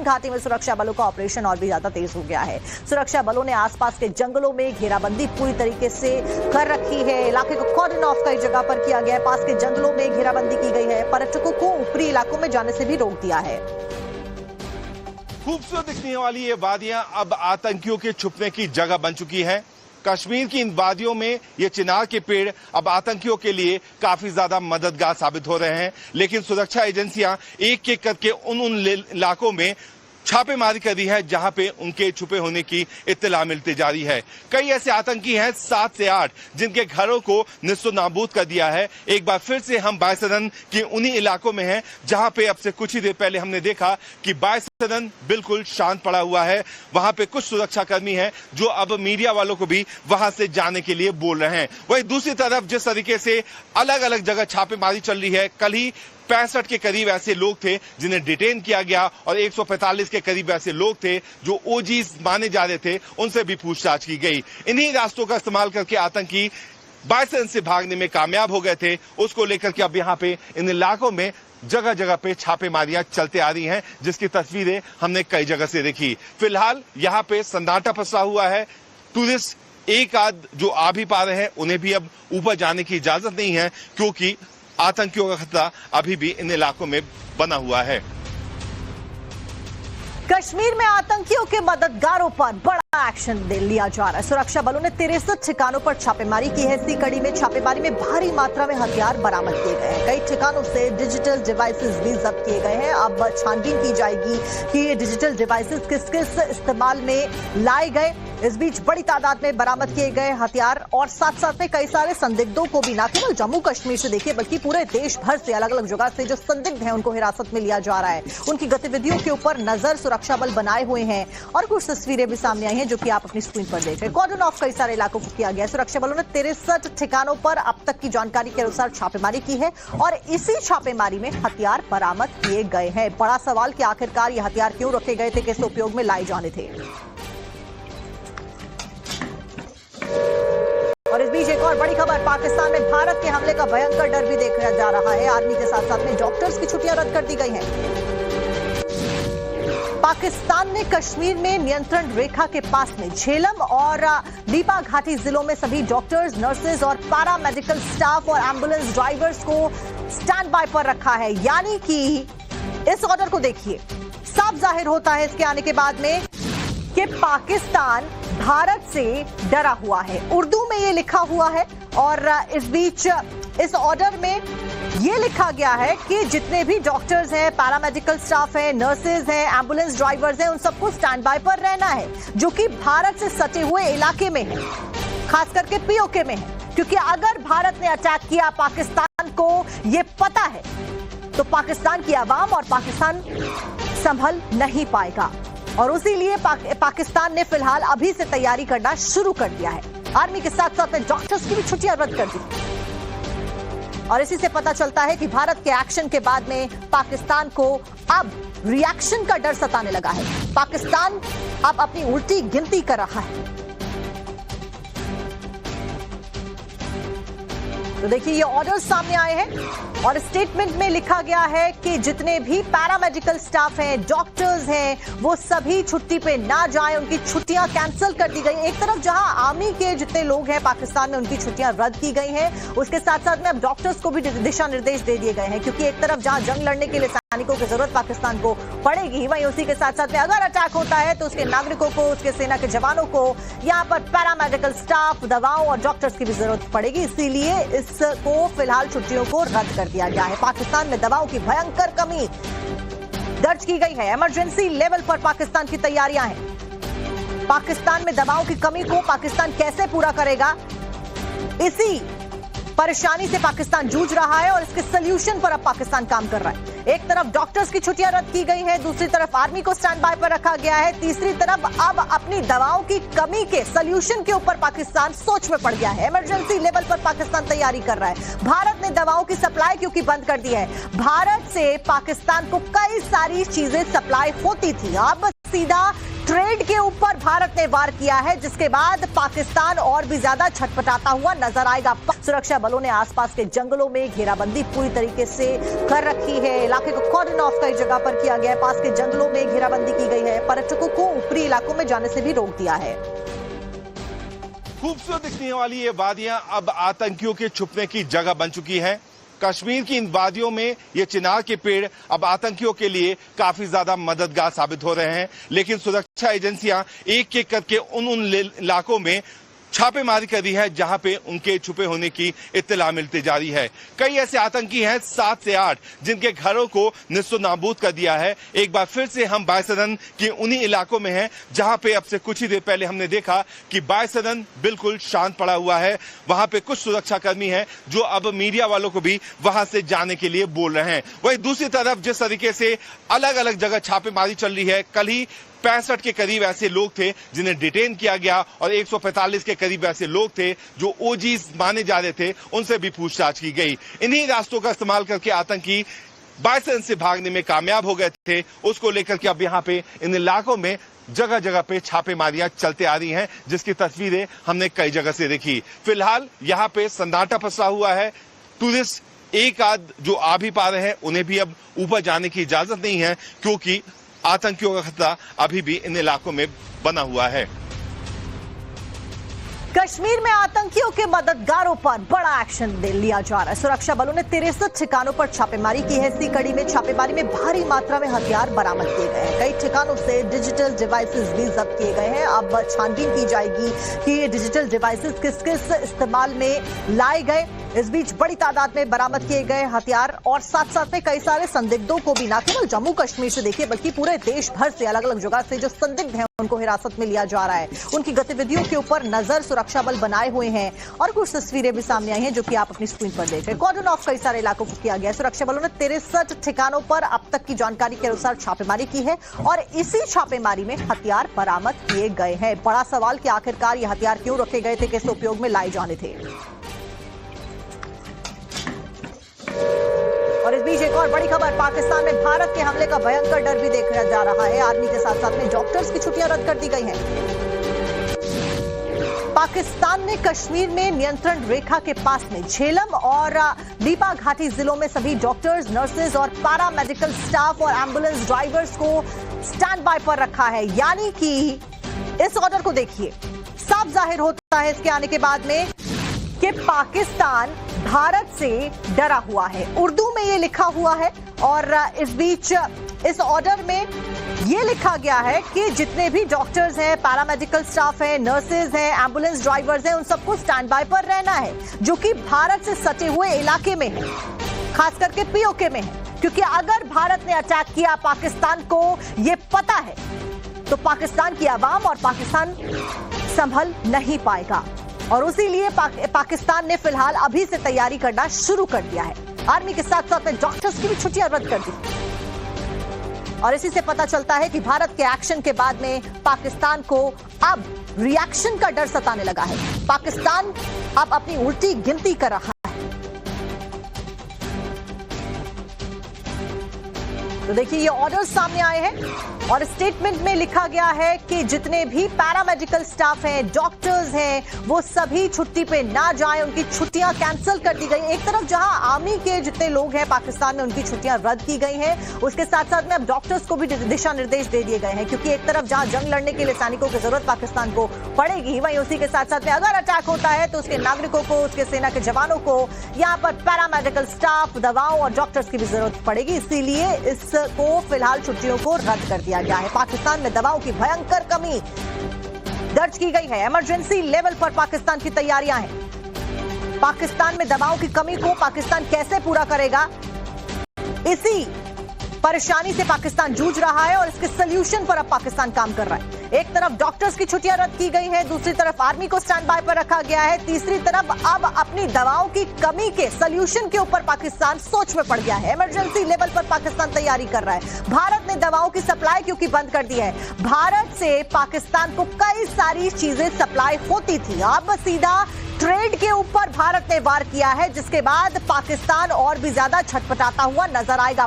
घाटी में सुरक्षा बलों का ऑपरेशन और भी ज्यादा तेज हो गया है। सुरक्षा बलों ने आसपास के जंगलों में घेराबंदी पूरी तरीके से कर रखी है। इलाके को कॉर्डन ऑफ कई जगह पर किया गया है। पास के जंगलों में घेराबंदी की गई है। पर्यटकों को ऊपरी इलाकों में जाने से भी रोक दिया है। खूबसूरत दिखने वाली ये वादियां अब आतंकियों के छुपने की जगह बन चुकी है। कश्मीर की इन वादियों में ये चिनार के पेड़ अब आतंकियों के लिए काफी ज्यादा मददगार साबित हो रहे हैं। लेकिन सुरक्षा एजेंसियां एक एक करके उन इलाकों में छापेमारी कर रही है जहां पे उनके छुपे होने की इत्तला मिलती जा रही है। कई ऐसे आतंकी हैं 7 से 8 जिनके घरों को निस्तो नाबूद कर दिया है। एक बार फिर से हम बायसदन के उन्हीं इलाकों में हैं जहां पे अब से कुछ ही देर पहले हमने देखा कि बायसदन बिल्कुल शांत पड़ा हुआ है। वहां पे कुछ सुरक्षाकर्मी हैं जो अब मीडिया वालों को भी वहां से जाने के लिए बोल रहे हैं। वहीं दूसरी तरफ जिस तरीके से अलग अलग जगह छापेमारी चल रही है, कल ही 65 के करीब ऐसे लोग थे जिन्हें डिटेन किया गया और 145 के करीब ऐसे लोग थे जो ओजीज माने जा रहे थे, उनसे भी पूछताछ की गई। इन्हीं रास्तों का इस्तेमाल करके आतंकी बायसन से भागने में कामयाब हो गए थे। उसको लेकर के अब यहाँ पे इन इलाकों में जगह जगह पे छापेमारियां चलते आ रही हैं, जिसकी तस्वीरें हमने कई जगह से देखी। फिलहाल यहाँ पे सन्नाटा पसरा हुआ है। टूरिस्ट एक आध जो आ भी पा रहे हैं उन्हें भी अब ऊपर जाने की इजाजत नहीं है, क्योंकि आतंकियों का खतरा अभी भी इन इलाकों में बना हुआ है। कश्मीर में आतंकियों के मददगारों पर बड़ा एक्शन लिया जा रहा है। सुरक्षा बलों ने 63 ठिकानों पर छापेमारी की है। इसी कड़ी में छापेमारी में भारी मात्रा में हथियार बरामद किए गए हैं। कई ठिकानों से डिजिटल डिवाइसेस भी जब्त किए गए हैं। अब छानबीन की जाएगी कि ये डिजिटल डिवाइसेस किस किस इस्तेमाल में लाए गए। इस बीच बड़ी तादाद में बरामद किए गए हथियार और साथ साथ में कई सारे संदिग्धों को भी न केवल जम्मू कश्मीर से देखिए बल्कि पूरे देश भर से अलग अलग जगह से जो संदिग्ध हैं उनको हिरासत में लिया जा रहा है। उनकी गतिविधियों के ऊपर नजर सुरक्षा बल बनाए हुए हैं और कुछ तस्वीरें भी सामने आई हैं जो कि आप अपनी स्क्रीन पर देख रहे हैं। कॉर्डन ऑफ कई सारे इलाकों को किया गया। सुरक्षा बलों ने 63 ठिकानों पर अब तक की जानकारी के अनुसार छापेमारी की है और इसी छापेमारी में हथियार बरामद किए गए हैं। बड़ा सवाल कि आखिरकार ये हथियार क्यों रखे गए थे, किस उपयोग में लाए जाने थे। और इस बीच एक और बड़ी खबर, पाकिस्तान में भारत के हमले का भयंकर डर भी देखा जा रहा है। आर्मी के साथ साथ में डॉक्टर्स की छुट्टियां रद्द कर दी गई हैं। पाकिस्तान ने कश्मीर में नियंत्रण रेखा के पास में झेलम और दीपा घाटी जिलों में सभी डॉक्टर्स, नर्सेज और पैरामेडिकल स्टाफ और एम्बुलेंस ड्राइवर्स को स्टैंड बाय पर रखा है। यानी कि इस ऑर्डर को देखिए, साफ जाहिर होता है इसके आने के बाद में कि पाकिस्तान भारत से डरा हुआ है। उर्दू में ये लिखा हुआ है और इस बीच इस ऑर्डर में ये लिखा गया है कि जितने भी डॉक्टर्स हैं, पैरामेडिकल स्टाफ हैं, नर्सेज हैं, एम्बुलेंस ड्राइवर्स हैं, उन सबको स्टैंड बाय पर रहना है, जो कि भारत से सटे हुए इलाके में है, खास करके पीओके में है। क्योंकि अगर भारत ने अटैक किया, पाकिस्तान को ये पता है, तो पाकिस्तान की आवाम और पाकिस्तान संभल नहीं पाएगा। और उसीलिए पाकिस्तान ने फिलहाल अभी से तैयारी करना शुरू कर दिया है। आर्मी के साथ साथ में डॉक्टर्स की भी छुट्टियां रद्द कर दी। और इसी से पता चलता है कि भारत के एक्शन के बाद में पाकिस्तान को अब रिएक्शन का डर सताने लगा है। पाकिस्तान अब अपनी उल्टी गिनती कर रहा है। तो देखिए, ये ऑर्डर सामने आए हैं और स्टेटमेंट में लिखा गया है कि जितने भी पैरामेडिकल स्टाफ हैं, डॉक्टर्स हैं, वो सभी छुट्टी पे ना जाएं, उनकी छुट्टियां कैंसिल कर दी गई। एक तरफ जहां आर्मी के जितने लोग हैं पाकिस्तान में, उनकी छुट्टियां रद्द की गई हैं, उसके साथ साथ में अब डॉक्टर्स को भी दिशा निर्देश दे दिए गए हैं। क्योंकि एक तरफ जहां जंग लड़ने के लिए सैनिकों की जरूरत पाकिस्तान को पड़ेगी, वहीं उसी के साथ साथ में अगर अटैक होता है तो उसके नागरिकों को, उसके सेना के जवानों को यहाँ पर पैरामेडिकल स्टाफ, दवाओं और डॉक्टर्स की भी जरूरत पड़ेगी। इसीलिए इसको फिलहाल छुट्टियों को रद्द कर दिया गया है। पाकिस्तान में दवाओं की भयंकर कमी दर्ज की गई है। इमरजेंसी लेवल पर पाकिस्तान की तैयारियां हैं। पाकिस्तान में दवाओं की कमी को पाकिस्तान कैसे पूरा करेगा, इसी परेशानी से पाकिस्तान जूझ रहा है और इसके सॉल्यूशन पर अब पाकिस्तान काम कर रहा है। एक तरफ डॉक्टर्स की छुट्टियां रद्द की गई है, दूसरी तरफ आर्मी को स्टैंड बाय पर रखा गया है, तीसरी तरफ अब अपनी दवाओं की कमी के सॉल्यूशन के ऊपर पाकिस्तान सोच में पड़ गया है। इमरजेंसी लेवल पर पाकिस्तान तैयारी कर रहा है। भारत ने दवाओं की सप्लाई क्योंकि बंद कर दी है। भारत से पाकिस्तान को कई सारी चीजें सप्लाई होती थी, अब सीधा ट्रेड के ऊपर भारत ने वार किया है, जिसके बाद पाकिस्तान और भी ज्यादा छटपटाता हुआ नजर आएगा। सुरक्षा बलों ने आसपास के जंगलों में घेराबंदी पूरी तरीके से कर रखी है। इलाके को कॉर्डन ऑफ कई जगह पर किया गया है। पास के जंगलों में घेराबंदी की है, पर्यटकों को ऊपरी इलाकों में जाने से भी रोक दिया है। खूबसूरत दिखने वाली ये वादियां अब आतंकियों के छुपने की जगह बन चुकी हैं। कश्मीर की इन वादियों में ये चिनार के पेड़ अब आतंकियों के लिए काफी ज्यादा मददगार साबित हो रहे हैं, लेकिन सुरक्षा एजेंसियां एक एक करके उन इलाकों में छापेमारी कर रही है जहां पे उनके छुपे होने की इत्तला मिलती जा रही है। कई ऐसे आतंकी हैं 7 से 8 जिनके घरों को निस्तो नाबूद कर दिया है। एक बार फिर से हम बायसदन के उन्हीं इलाकों में हैं जहां पे अब से कुछ ही देर पहले हमने देखा कि बायसदन बिल्कुल शांत पड़ा हुआ है। वहां पे कुछ सुरक्षाकर्मी हैं जो अब मीडिया वालों को भी वहां से जाने के लिए बोल रहे हैं। वहीं दूसरी तरफ जिस तरीके से अलग अलग जगह छापेमारी चल रही है, कल ही 65 के करीब ऐसे लोग थे जिन्हें डिटेन किया गया और 145 के करीब ऐसे लोग थे जो ओजीज माने जा रहे थे, उनसे भी पूछताछ की गई। इन्हीं रास्तों का इस्तेमाल करके आतंकी बायसदन से भागने में कामयाब हो गए थे। उसको लेकर के अब यहाँ पे इन इलाकों में जगह जगह पे छापेमारियां चलते आ रही हैं, जिसकी तस्वीरें हमने कई जगह से देखी। फिलहाल यहाँ पे सन्नाटा फंसा हुआ है। टूरिस्ट एक आध जो आ भी पा रहे हैं उन्हें भी अब ऊपर जाने की इजाजत नहीं है, क्योंकि आतंकियों का खतरा अभी भी इन इलाकों में बना हुआ है। कश्मीर में आतंकियों के मददगारों पर बड़ा एक्शन लिया जा रहा है। सुरक्षा बलों ने 63 ठिकानों पर छापेमारी की है। इसी कड़ी में छापेमारी में भारी मात्रा में हथियार बरामद किए गए हैं। कई ठिकानों से डिजिटल डिवाइसेस भी जब्त किए गए हैं। अब छानबीन की जाएगी कि ये डिजिटल डिवाइसेस किस किस इस्तेमाल में लाए गए। इस बीच बड़ी तादाद में बरामद किए गए हथियार और साथ साथ में कई सारे संदिग्धों को भी, न केवल जम्मू कश्मीर से देखिए बल्कि पूरे देश भर से अलग अलग जगह से जो संदिग्ध हैं उनको हिरासत में लिया जा रहा है। उनकी गतिविधियों के ऊपर नजर सुरक्षा बल बनाए हुए हैं और कुछ तस्वीरें भी सामने आई हैं जो कि आप अपनी स्क्रीन पर देख रहे हैं। कॉर्डन ऑफ कई सारे इलाकों को किया गया। सुरक्षा बलों ने 63 ठिकानों पर अब तक की जानकारी के अनुसार छापेमारी की है और इसी छापेमारी में हथियार बरामद किए गए हैं। बड़ा सवाल कि आखिरकार ये हथियार क्यों रखे गए थे, किस उपयोग में लाए जाने थे। और इस बीच एक और बड़ी खबर, पाकिस्तान में भारत के हमले का भयंकर डर भी देखा जा रहा है। आर्मी के साथ साथ में डॉक्टर्स की छुट्टियां रद्द कर दी गई हैं। पाकिस्तान ने कश्मीर में नियंत्रण रेखा के पास में झेलम और दीपा घाटी जिलों में सभी डॉक्टर्स, नर्सेज और पैरा मेडिकल स्टाफ और एम्बुलेंस ड्राइवर्स को स्टैंड बाय पर रखा है। यानी कि इस ऑर्डर को देखिए, साफ जाहिर होता है इसके आने के बाद में कि पाकिस्तान भारत से डरा हुआ है। उर्दू में ये लिखा हुआ है और इस बीच इस ऑर्डर में ये लिखा गया है कि जितने भी डॉक्टर्स हैं, पैरामेडिकल स्टाफ हैं, नर्सेज हैं, एम्बुलेंस ड्राइवर्स हैं, उन सबको स्टैंड बाय पर रहना है, जो कि भारत से सटे हुए इलाके में है, खास करके पीओके में है। क्योंकि अगर भारत ने अटैक किया, पाकिस्तान को ये पता है, तो पाकिस्तान की आवाम और पाकिस्तान संभल नहीं पाएगा। और उसी लिए पाकिस्तान ने फिलहाल अभी से तैयारी करना शुरू कर दिया है। आर्मी के साथ साथ में डॉक्टर्स की भी छुट्टियां रद्द कर दी और इसी से पता चलता है कि भारत के एक्शन के बाद में पाकिस्तान को अब रिएक्शन का डर सताने लगा है। पाकिस्तान अब अपनी उल्टी गिनती कर रहा है। तो देखिए ये ऑर्डर्स सामने आए हैं और स्टेटमेंट में लिखा गया है कि जितने भी पैरामेडिकल स्टाफ हैं, डॉक्टर्स हैं, वो सभी छुट्टी पे ना जाएं, उनकी छुट्टियां कैंसिल कर दी गई। एक तरफ जहां आर्मी के जितने लोग हैं पाकिस्तान में, उनकी छुट्टियां रद्द की गई हैं, उसके साथ साथ में अब डॉक्टर्स को भी दिशा निर्देश दे दिए गए हैं। क्योंकि एक तरफ जहां जंग लड़ने के लिए सैनिकों की जरूरत पाकिस्तान को पड़ेगी, वहीं उसी के साथ साथ में अगर अटैक होता है तो उसके नागरिकों को, उसके सेना के जवानों को यहाँ पर पैरामेडिकल स्टाफ, दवाओं और डॉक्टर्स की भी जरूरत पड़ेगी। इसीलिए इसको फिलहाल छुट्टियों को रद्द कर दिया गया है। पाकिस्तान में दवाओं की भयंकर कमी दर्ज की गई है। इमरजेंसी लेवल पर पाकिस्तान की तैयारियां हैं। पाकिस्तान में दवाओं की कमी को पाकिस्तान कैसे पूरा करेगा, इसी परेशानी से पाकिस्तान जूझ रहा है और इसके सोल्यूशन पर अब पाकिस्तान काम कर रहा है। एक तरफ डॉक्टर्स की छुट्टियां रद्द की गई हैं, दूसरी तरफ आर्मी को स्टैंड बाय पर रखा गया है, तीसरी तरफ अब अपनी दवाओं की कमी के सोल्यूशन के ऊपर पाकिस्तान सोच में पड़ गया है। इमरजेंसी लेवल पर पाकिस्तान तैयारी कर रहा है। भारत ने दवाओं की सप्लाई क्योंकि बंद कर दी है। भारत से पाकिस्तान को कई सारी चीजें सप्लाई होती थी, अब सीधा ट्रेड के ऊपर भारत ने वार किया है, जिसके बाद पाकिस्तान और भी ज्यादा छटपटाता हुआ नजर आएगा।